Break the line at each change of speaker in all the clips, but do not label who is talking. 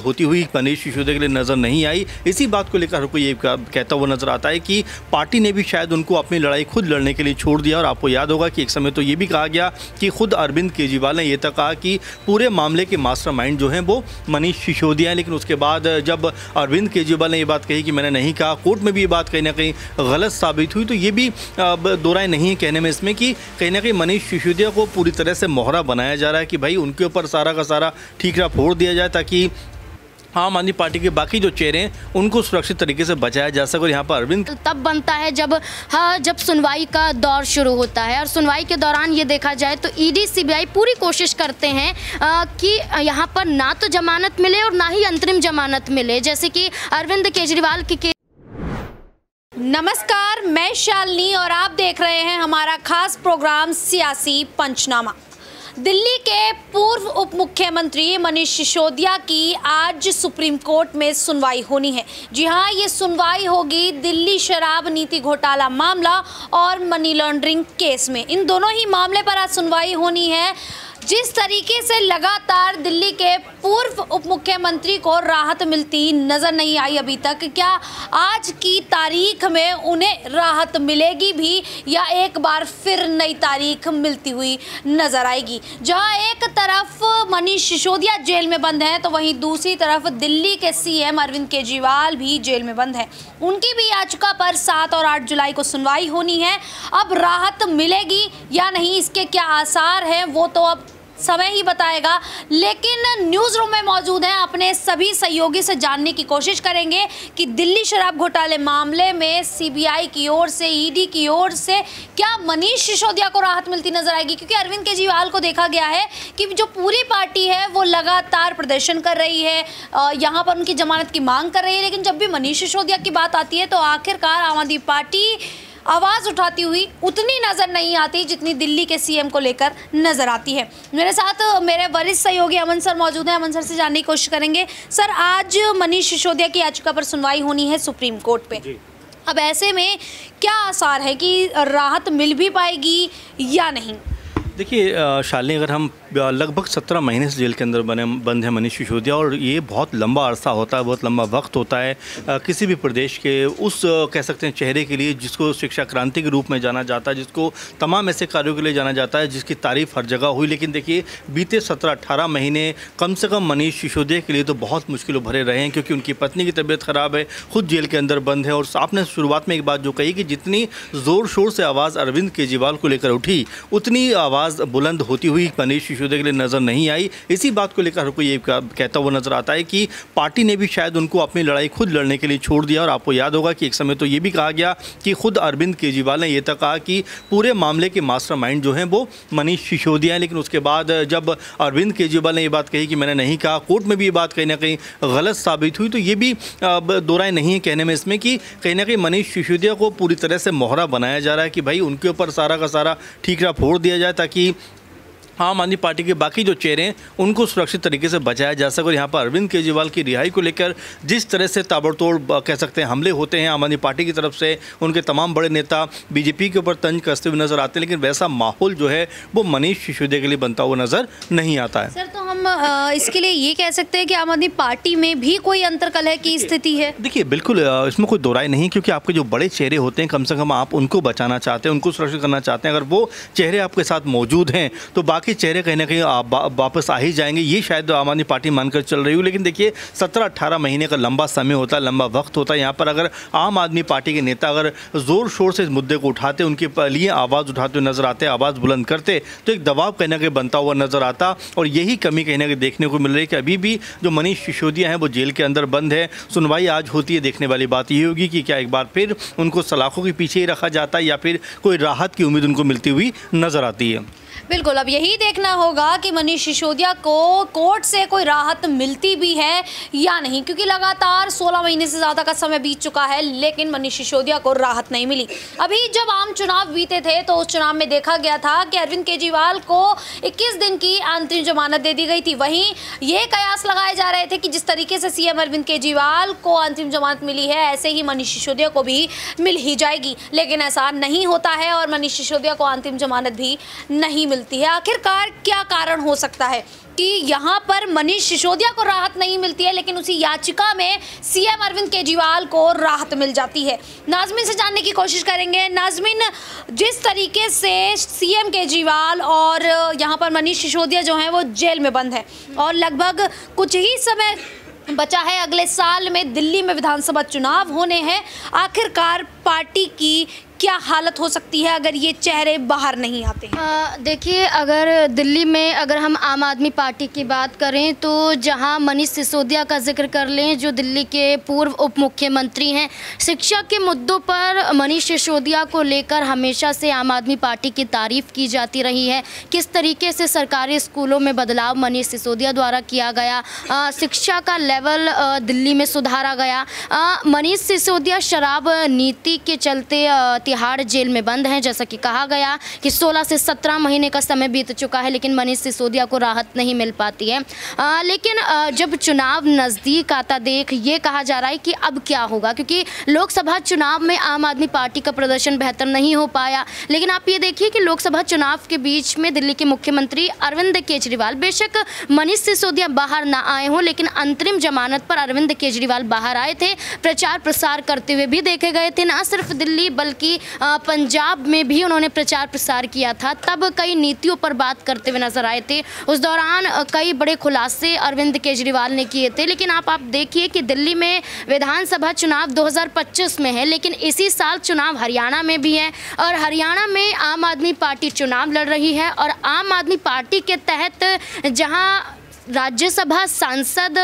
होती हुई मनीष सिसोदिया के लिए नज़र नहीं आई। इसी बात को लेकर हर कोई ये कहता हुआ नजर आता है कि पार्टी ने भी शायद उनको अपनी लड़ाई खुद लड़ने के लिए छोड़ दिया। और आपको याद होगा कि एक समय तो ये भी कहा गया कि खुद अरविंद केजरीवाल ने यह तक कहा कि पूरे मामले के मास्टरमाइंड जो हैं वो मनीष सिसोदिया हैं। लेकिन उसके बाद जब अरविंद केजरीवाल ने ये बात कही कि मैंने नहीं कहा, कोर्ट में भी ये बात कहीं ना कहीं गलत साबित हुई। तो ये भी दो राय नहीं है कहने में इसमें कि कहीं ना कहीं मनीष सिसोदिया को पूरी तरह से मोहरा बनाया जा रहा है कि भाई उनके ऊपर सारा का सारा ठीकरा फोड़ दिया जाए ताकि आम आदमी पार्टी के बाकी जो चेहरे हैं उनको सुरक्षित तरीके से बचाया जा सके। और यहाँ पर अरविंद
तब बनता है जब सुनवाई का दौर शुरू होता है। और सुनवाई के दौरान ये देखा जाए तो ईडी सीबीआई पूरी कोशिश करते हैं कि यहाँ पर ना तो जमानत मिले और ना ही अंतरिम जमानत मिले, जैसे कि अरविंद केजरीवाल की।
नमस्कार, मैं शालिनी और आप देख रहे हैं हमारा खास प्रोग्राम सियासी पंचनामा। दिल्ली के पूर्व उप मुख्यमंत्री मनीष सिसोदिया की आज सुप्रीम कोर्ट में सुनवाई होनी है। जी हाँ, ये सुनवाई होगी दिल्ली शराब नीति घोटाला मामला और मनी लॉन्ड्रिंग केस में। इन दोनों ही मामले पर आज सुनवाई होनी है। जिस तरीके से लगातार दिल्ली के पूर्व उप मुख्यमंत्री को राहत मिलती नज़र नहीं आई अभी तक, क्या आज की तारीख में उन्हें राहत मिलेगी भी या एक बार फिर नई तारीख मिलती हुई नज़र आएगी? जहां एक तरफ मनीष सिसोदिया जेल में बंद हैं तो वहीं दूसरी तरफ दिल्ली के सीएम अरविंद केजरीवाल भी जेल में बंद हैं। उनकी भी याचिका पर 7 और 8 जुलाई को सुनवाई होनी है। अब राहत मिलेगी या नहीं, इसके क्या आसार हैं वो तो अब समय ही बताएगा। लेकिन न्यूज़ रूम में मौजूद हैं, अपने सभी सहयोगी से जानने की कोशिश करेंगे कि दिल्ली शराब घोटाले मामले में सीबीआई की ओर से, ईडी की ओर से क्या मनीष सिसोदिया को राहत मिलती नजर आएगी। क्योंकि अरविंद केजरीवाल को देखा गया है कि जो पूरी पार्टी है वो लगातार प्रदर्शन कर रही है, यहाँ पर उनकी जमानत की मांग कर रही है। लेकिन जब भी मनीष सिसोदिया की बात आती है तो आखिरकार आम आदमी पार्टी आवाज़ उठाती हुई उतनी नज़र नहीं आती जितनी दिल्ली के सीएम को लेकर नज़र आती है। मेरे साथ मेरे वरिष्ठ सहयोगी अमन सर मौजूद हैं। अमन सर से जानने की कोशिश करेंगे। सर, आज मनीष सिसोदिया की याचिका पर सुनवाई होनी है सुप्रीम कोर्ट पे। अब ऐसे में क्या आसार है कि राहत मिल भी पाएगी या नहीं?
देखिए शालिनी, अगर हम लगभग 17 महीने से जेल के अंदर बंद है मनीष सिसोदिया, और ये बहुत लंबा अरसा होता है, बहुत लंबा वक्त होता है किसी भी प्रदेश के उस कह सकते हैं चेहरे के लिए जिसको शिक्षा क्रांति के रूप में जाना जाता है, जिसको तमाम ऐसे कार्यों के लिए जाना जाता है जिसकी तारीफ हर जगह हुई। लेकिन देखिए बीते 17-18 महीने कम से कम मनीष सिसोदिया के लिए तो बहुत मुश्किलों भरे रहे हैं, क्योंकि उनकी पत्नी की तबीयत ख़राब है, खुद जेल के अंदर बंद है। और आपने शुरुआत में एक बात जो कही कि जितनी ज़ोर शोर से आवाज़ अरविंद केजरीवाल को लेकर उठी उतनी आवाज़ बुलंद होती हुई मनीष सिसोदिया के लिए नज़र नहीं आई। इसी बात को लेकर हर कोई ये कहता हुआ नजर आता है कि पार्टी ने भी शायद उनको अपनी लड़ाई खुद लड़ने के लिए छोड़ दिया। और आपको याद होगा कि एक समय तो ये भी कहा गया कि खुद अरविंद केजरीवाल ने यह तक कहा कि पूरे मामले के मास्टरमाइंड जो हैं वो मनीष सिसोदिया हैं। लेकिन उसके बाद जब अरविंद केजरीवाल ने ये बात कही कि मैंने नहीं कहा, कोर्ट में भी ये बात कहीं ना कहीं गलत साबित हुई। तो ये भी दो राय नहीं है कहने में इसमें कि कहीं ना कहीं मनीष सिसोदिया को पूरी तरह से मोहरा बनाया जा रहा है कि भाई उनके ऊपर सारा का सारा ठीकरा फोड़ दिया जाए ताकि आम आदमी पार्टी के बाकी जो चेहरे हैं उनको सुरक्षित तरीके से बचाया जा सके। और यहाँ पर अरविंद केजरीवाल की रिहाई को लेकर जिस तरह से ताबड़तोड़ कह सकते हैं हमले होते हैं आम आदमी पार्टी की तरफ से, उनके तमाम बड़े नेता बीजेपी के ऊपर तंज कसते हुए नजर आते हैं, लेकिन वैसा माहौल जो है वो मनीष सिसोदिया के लिए बनता हुआ नजर नहीं आता है।
सर, तो हम इसके लिए ये कह सकते हैं कि आम आदमी पार्टी में भी कोई अंतर्कलह की स्थिति है?
देखिए बिल्कुल इसमें कोई दो राय नहीं, क्योंकि आपके जो बड़े चेहरे होते हैं कम से कम आप उनको बचाना चाहते हैं, उनको सुरक्षित करना चाहते हैं। अगर वो चेहरे आपके साथ मौजूद हैं तो बाकी चेहरे कहीं ना कहीं वापस आ ही जाएंगे, ये शायद आम आदमी पार्टी मानकर चल रही हो। लेकिन देखिए 17-18 महीने का लंबा समय होता है, लंबा वक्त होता है। यहाँ पर अगर आम आदमी पार्टी के नेता अगर ज़ोर शोर से इस मुद्दे को उठाते, उनके लिए आवाज़ उठाते हुए नजर आते, आवाज़ बुलंद करते, तो एक दबाव कहीं ना कहीं बनता हुआ नजर आता। और यही कमी कहीं ना कहीं देखने को मिल रही है कि अभी भी जो मनीष सिसोदिया हैं वो जेल के अंदर बंद है। सुनवाई आज होती है, देखने वाली बात ये होगी कि क्या एक बार फिर उनको सलाखों के पीछे ही रखा जाता है या फिर कोई राहत की उम्मीद उनको मिलती हुई नजर आती है।
बिल्कुल, अब यही देखना होगा कि मनीष सिसोदिया को कोर्ट से कोई राहत मिलती भी है या नहीं, क्योंकि लगातार 16 महीने से ज़्यादा का समय बीत चुका है लेकिन मनीष सिसोदिया को राहत नहीं मिली। अभी जब आम चुनाव बीते थे तो उस चुनाव में देखा गया था कि अरविंद केजरीवाल को 21 दिन की अंतरिम जमानत दे दी गई थी। वहीं ये कयास लगाए जा रहे थे कि जिस तरीके से सीएम अरविंद केजरीवाल को अंतरिम जमानत मिली है ऐसे ही मनीष सिसोदिया को भी मिल ही जाएगी, लेकिन ऐसा नहीं होता है और मनीष सिसोदिया को अंतिम जमानत भी नहीं मिलती है। आखिरकार क्या कारण हो सकता है? कि यहाँ पर मनीष सिसोदिया को राहत नहीं मिलती है, लेकिन उसी याचिका में सीएम अरविंद केजरीवाल को राहत मिल जाती है। नाज़मीन से जानने की कोशिश करेंगे। नाज़मीन, जिस तरीके से सीएम केजरीवाल और यहाँ पर मनीष सिसोदिया जो हैं वो जेल में बंद है और लगभग कुछ ही समय बचा है, अगले साल में दिल्ली में विधानसभा चुनाव होने हैं, आखिरकार पार्टी की क्या हालत हो सकती है अगर ये चेहरे बाहर नहीं आते हैं?
देखिए, अगर दिल्ली में अगर हम आम आदमी पार्टी की बात करें तो जहां मनीष सिसोदिया का जिक्र कर लें, जो दिल्ली के पूर्व उप मुख्यमंत्री हैं, शिक्षा के मुद्दों पर मनीष सिसोदिया को लेकर हमेशा से आम आदमी पार्टी की तारीफ की जाती रही है। किस तरीके से सरकारी स्कूलों में बदलाव मनीष सिसोदिया द्वारा किया गया, शिक्षा का लेवल दिल्ली में सुधारा गया। मनीष सिसोदिया शराब नीति के चलते तिहाड़ जेल में बंद हैं। जैसा कि कहा गया कि 16 से 17 महीने का समय बीत चुका है, लेकिन मनीष सिसोदिया को राहत नहीं मिल पाती है। लेकिन जब चुनाव नज़दीक आता देख ये कहा जा रहा है कि अब क्या होगा, क्योंकि लोकसभा चुनाव में आम आदमी पार्टी का प्रदर्शन बेहतर नहीं हो पाया। लेकिन आप ये देखिए कि लोकसभा चुनाव के बीच में दिल्ली के मुख्यमंत्री अरविंद केजरीवाल, बेशक मनीष सिसोदिया बाहर ना आए हों, लेकिन अंतरिम जमानत पर अरविंद केजरीवाल बाहर आए थे, प्रचार प्रसार करते हुए भी देखे गए थे। ना सिर्फ दिल्ली बल्कि पंजाब में भी उन्होंने प्रचार प्रसार किया था। तब कई नीतियों पर बात करते हुए नजर आए थे। उस दौरान कई बड़े खुलासे अरविंद केजरीवाल ने किए थे। लेकिन आप देखिए कि दिल्ली में विधानसभा चुनाव 2025 में है, लेकिन इसी साल चुनाव हरियाणा में भी है और हरियाणा में आम आदमी पार्टी चुनाव लड़ रही है। और आम आदमी पार्टी के तहत जहां राज्यसभा सांसद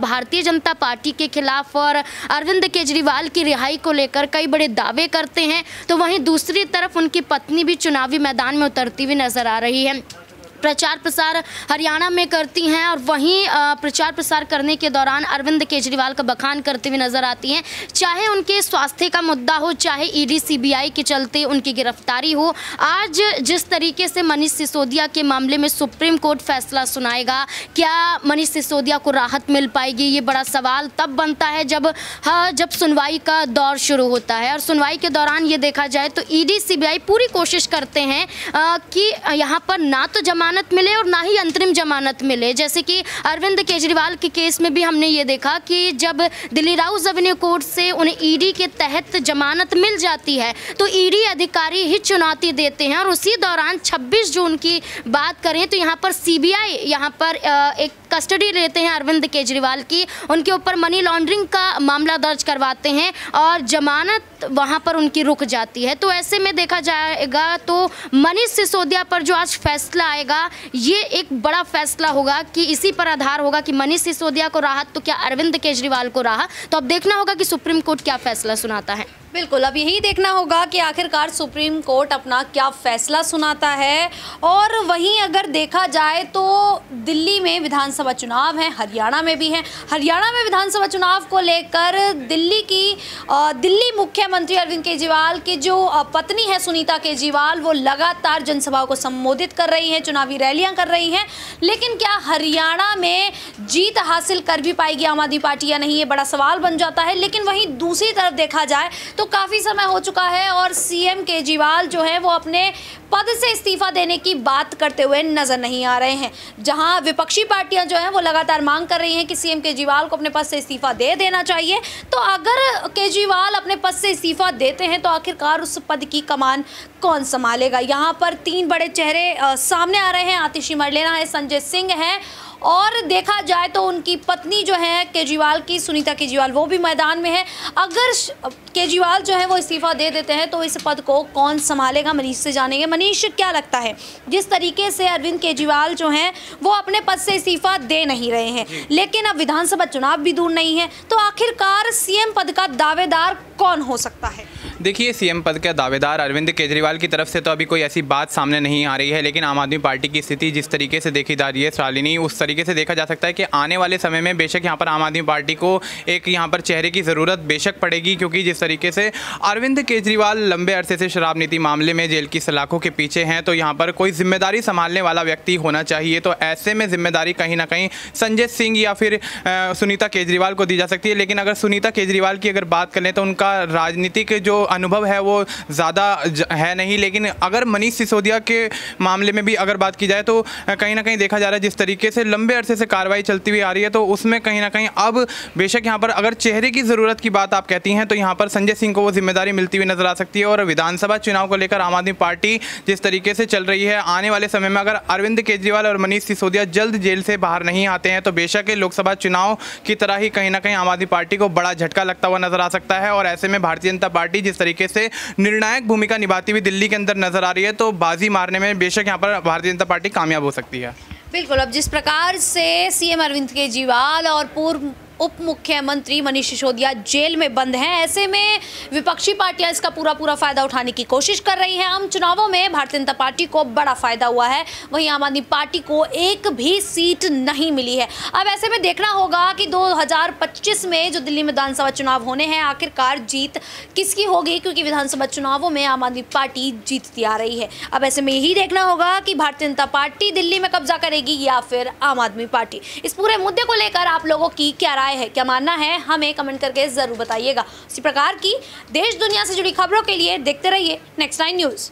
भारतीय जनता पार्टी के खिलाफ और अरविंद केजरीवाल की रिहाई को लेकर कई बड़े दावे करते हैं, तो वहीं दूसरी तरफ उनकी पत्नी भी चुनावी मैदान में उतरती हुई नजर आ रही है। प्रचार प्रसार हरियाणा में करती हैं और वहीं प्रचार प्रसार करने के दौरान अरविंद केजरीवाल का बखान करते हुए नजर आती हैं। चाहे उनके स्वास्थ्य का मुद्दा हो, चाहे ईडी सीबीआई के चलते उनकी गिरफ्तारी हो। आज जिस तरीके से मनीष सिसोदिया के मामले में सुप्रीम कोर्ट फैसला सुनाएगा, क्या मनीष सिसोदिया को राहत मिल पाएगी, ये बड़ा सवाल तब बनता है जब सुनवाई का दौर शुरू होता है। और सुनवाई के दौरान ये देखा जाए तो ईडी सीबीआई पूरी कोशिश करते हैं कि यहाँ पर ना तो जमानत मिले और ना ही अंतरिम जमानत मिले। जैसे कि अरविंद केजरीवाल के केस में भी हमने ये देखा कि जब दिल्ली राउज एवेन्यू कोर्ट से उन्हें ईडी के तहत जमानत मिल जाती है तो ईडी अधिकारी ही चुनौती देते हैं। और उसी दौरान 26 जून की बात करें तो यहाँ पर सीबीआई यहाँ पर एक कस्टडी लेते हैं अरविंद केजरीवाल की, उनके ऊपर मनी लॉन्ड्रिंग का मामला दर्ज करवाते हैं और जमानत वहाँ पर उनकी रुक जाती है। तो ऐसे में देखा जाएगा तो मनीष सिसोदिया पर जो आज फैसला आएगा ये एक बड़ा फैसला होगा कि इसी पर आधार होगा कि मनीष सिसोदिया को राहत तो क्या अरविंद केजरीवाल को राहत। तो अब देखना होगा कि सुप्रीम कोर्ट क्या फैसला सुनाता है।
बिल्कुल, अब यही देखना होगा कि आखिरकार सुप्रीम कोर्ट अपना क्या फैसला सुनाता है। और वहीं अगर देखा जाए तो दिल्ली में विधानसभा चुनाव है, हरियाणा में भी है। हरियाणा में विधानसभा चुनाव को लेकर दिल्ली मुख्यमंत्री अरविंद केजरीवाल की जो पत्नी है सुनीता केजरीवाल, वो लगातार जनसभाओं को संबोधित कर रही हैं, चुनावी रैलियां कर रही हैं। लेकिन क्या हरियाणा में जीत हासिल कर भी पाएगी आम आदमी पार्टी या नहीं, ये बड़ा सवाल बन जाता है। लेकिन वहीं दूसरी तरफ देखा जाए तो काफ़ी समय हो चुका है और सीएम केजरीवाल जो है वो अपने पद से इस्तीफा देने की बात करते हुए नजर नहीं आ रहे हैं। जहां विपक्षी पार्टियां जो हैं वो लगातार मांग कर रही हैं कि सीएम केजरीवाल को अपने पद से इस्तीफा दे देना चाहिए। तो अगर केजरीवाल अपने पद से इस्तीफा देते हैं तो आखिरकार उस पद की कमान कौन संभालेगा? यहाँ पर 3 बड़े चेहरे सामने आ रहे हैं। आतिशी मरलेना है, संजय सिंह है और देखा जाए तो उनकी पत्नी जो है केजरीवाल की, सुनीता केजरीवाल, वो भी मैदान में है। अगर केजरीवाल जो है वो इस्तीफा दे देते हैं तो इस पद को कौन संभालेगा? मनीष से जानेंगे। मनीष, क्या लगता है जिस तरीके से अरविंद केजरीवाल जो हैं वो अपने पद से इस्तीफा दे नहीं रहे हैं, लेकिन अब विधानसभा चुनाव भी दूर नहीं है, तो आखिरकार सीएम पद का दावेदार कौन हो सकता है?
देखिए, सीएम पद का दावेदार अरविंद केजरीवाल की तरफ से तो अभी कोई ऐसी बात सामने नहीं आ रही है। लेकिन आम आदमी पार्टी की स्थिति जिस तरीके से देखी जा रही है शालिनी, उस तरीके से देखा जा सकता है कि आने वाले समय में बेशक यहाँ पर आम आदमी पार्टी को एक यहाँ पर चेहरे की ज़रूरत बेशक पड़ेगी, क्योंकि जिस तरीके से अरविंद केजरीवाल लंबे अरसे से शराब नीति मामले में जेल की सलाखों के पीछे हैं, तो यहाँ पर कोई जिम्मेदारी संभालने वाला व्यक्ति होना चाहिए। तो ऐसे में जिम्मेदारी कहीं ना कहीं संजय सिंह या फिर सुनीता केजरीवाल को दी जा सकती है। लेकिन अगर सुनीता केजरीवाल की अगर बात करें तो उनका राजनीतिक जो अनुभव है वो ज़्यादा है नहीं। लेकिन अगर मनीष सिसोदिया के मामले में भी अगर बात की जाए तो कहीं ना कहीं देखा जा रहा है जिस तरीके से लंबे अरसे से कार्रवाई चलती हुई आ रही है, तो उसमें कहीं ना कहीं अब बेशक यहाँ पर अगर चेहरे की ज़रूरत की बात आप कहती हैं तो यहाँ पर संजय सिंह को वो जिम्मेदारी मिलती हुई नजर आ सकती है। और विधानसभा चुनाव को लेकर आम आदमी पार्टी जिस तरीके से चल रही है, आने वाले समय में अगर अरविंद केजरीवाल और मनीष सिसोदिया जल्द जेल से बाहर नहीं आते हैं तो बेशक लोकसभा चुनाव की तरह ही कहीं ना कहीं आम आदमी पार्टी को बड़ा झटका लगता हुआ नजर आ सकता है। और ऐसे में भारतीय जनता पार्टी जिस तरीके से निर्णायक भूमिका निभाती हुई दिल्ली के अंदर नजर आ रही है, तो बाजी मारने में बेशक यहाँ पर भारतीय जनता पार्टी कामयाब हो सकती है।
बिल्कुल। अब जिस प्रकार से सीएम अरविंद केजरीवाल और पूर्व उप मुख्यमंत्री मनीष सिसोदिया जेल में बंद हैं, ऐसे में विपक्षी पार्टियां इसका पूरा फायदा उठाने की कोशिश कर रही हैं। आम चुनावों में भारतीय जनता पार्टी को बड़ा फायदा हुआ है, वहीं आम आदमी पार्टी को एक भी सीट नहीं मिली है। अब ऐसे में देखना होगा कि 2025 में जो दिल्ली में विधानसभा चुनाव होने हैं, आखिरकार जीत किसकी होगी, क्योंकि विधानसभा चुनावों में आम आदमी पार्टी जीतती आ रही है। अब ऐसे में यही देखना होगा कि भारतीय जनता पार्टी दिल्ली में कब्जा करेगी या फिर आम आदमी पार्टी। इस पूरे मुद्दे को लेकर आप लोगों की क्या राय है, क्या मानना है, हमें कमेंट करके जरूर बताइएगा। इसी प्रकार की देश दुनिया से जुड़ी खबरों के लिए देखते रहिए नेक्स्ट 9 न्यूज़।